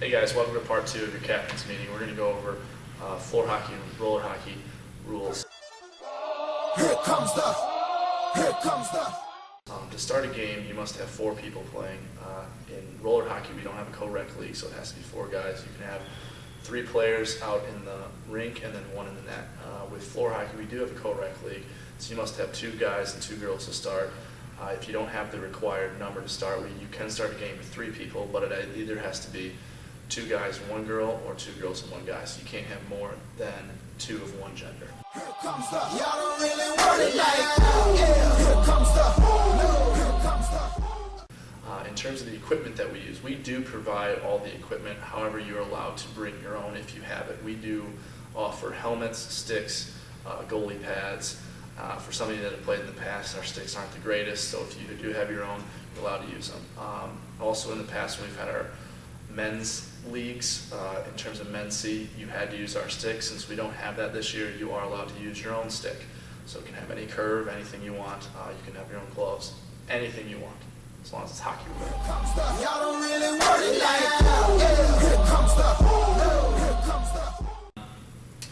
Hey guys, welcome to part 2 of your captain's meeting. We're going to go over floor hockey and roller hockey rules. Here comes the. To start a game, you must have 4 people playing. In roller hockey, we don't have a co-rec league, so it has to be 4 guys. You can have 3 players out in the rink and then 1 in the net. With floor hockey, we do have a co-rec league, so you must have 2 guys and 2 girls to start. If you don't have the required number to start, you can start a game with 3 people, but it either has to be 2 guys and 1 girl or 2 girls and 1 guy, so you can't have more than 2 of one gender. Here comes the. Y'all don't really want it like that. Yeah. Here comes the. In terms of the equipment that we use, we do provide all the equipment. However, you're allowed to bring your own if you have it. We do offer helmets, sticks, goalie pads. For somebody that have played in the past, our sticks aren't the greatest, so if you do have your own, you're allowed to use them. Also in the past, when we've had our men's leagues, in terms of men's C, you had to use our stick. Since we don't have that this year, you are allowed to use your own stick. So it can have any curve, anything you want. You can have your own gloves, anything you want, as long as it's hockey related. Y'all don't really want it like that. Here comes the.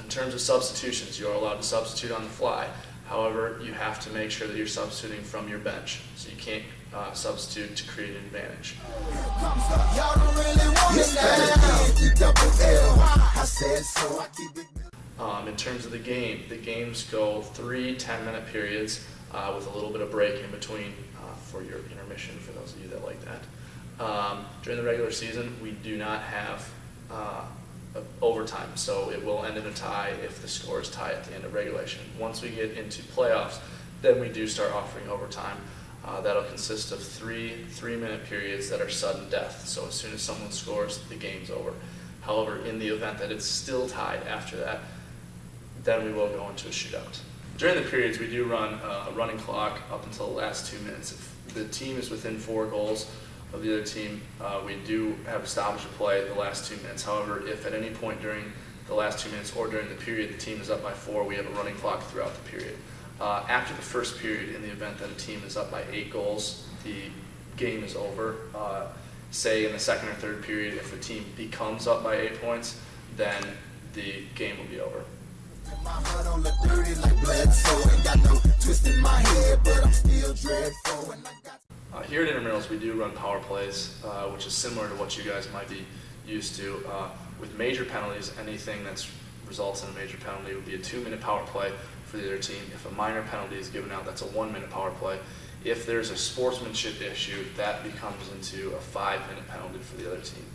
In terms of substitutions, you are allowed to substitute on the fly. However, you have to make sure that you're substituting from your bench, so you can't substitute to create an advantage. In terms of the games go 3 10-minute periods with a little bit of break in between for your intermission, for those of you that like that. During the regular season, we do not have overtime, so it will end in a tie if the score is tied at the end of regulation. Once we get into playoffs, then we do start offering overtime. That'll consist of 3 3-minute periods that are sudden death, so as soon as someone scores, the game's over. However, in the event that it's still tied after that, then we will go into a shootout. During the periods, we do run a running clock up until the last 2 minutes. If the team is within 4 goals of the other team, we do have a stoppage of play the last 2 minutes. However, if at any point during the last 2 minutes or during the period the team is up by 4, we have a running clock throughout the period. After the first period, in the event that a team is up by 8 goals, the game is over. Say in the second or third period, if a team becomes up by 8 points, then the game will be over. Here at Intramurals, we do run power plays, which is similar to what you guys might be used to. With major penalties, anything that results in a major penalty would be a 2-minute power play for the other team. If a minor penalty is given out, that's a 1-minute power play. If there's a sportsmanship issue, that becomes into a 5-minute penalty for the other team.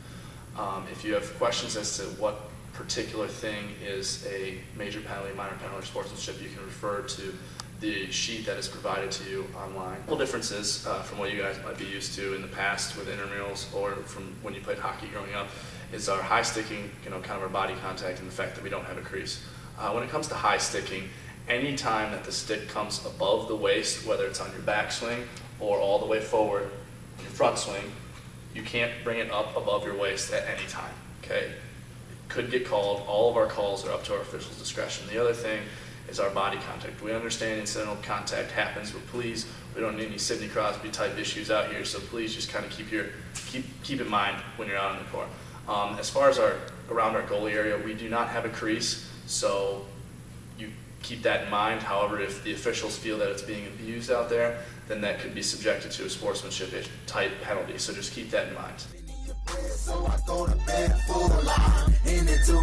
If you have questions as to what particular thing is a major penalty, minor penalty, or sportsmanship, you can refer to the sheet that is provided to you online. Couple differences from what you guys might be used to in the past with intramurals or from when you played hockey growing up is our high sticking, kind of our body contact, and the fact that we don't have a crease. When it comes to high sticking, any time that the stick comes above the waist, whether it's on your backswing or all the way forward, your front swing, you can't bring it up above your waist at any time, okay? It could get called. All of our calls are up to our officials' discretion. The other thing is our body contact. We understand incidental contact happens, but please, we don't need any Sidney Crosby type issues out here, so please just kind of keep in mind when you're out on the court. As far as around our goalie area, we do not have a crease, so you keep that in mind. However, if the officials feel that it's being abused out there, then that could be subjected to a sportsmanship type penalty, so just keep that in mind. So I go to bed full line. In it to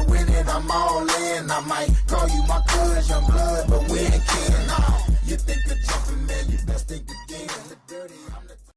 win it, I'm all in. I might call you my cousin, young blood, but we ain't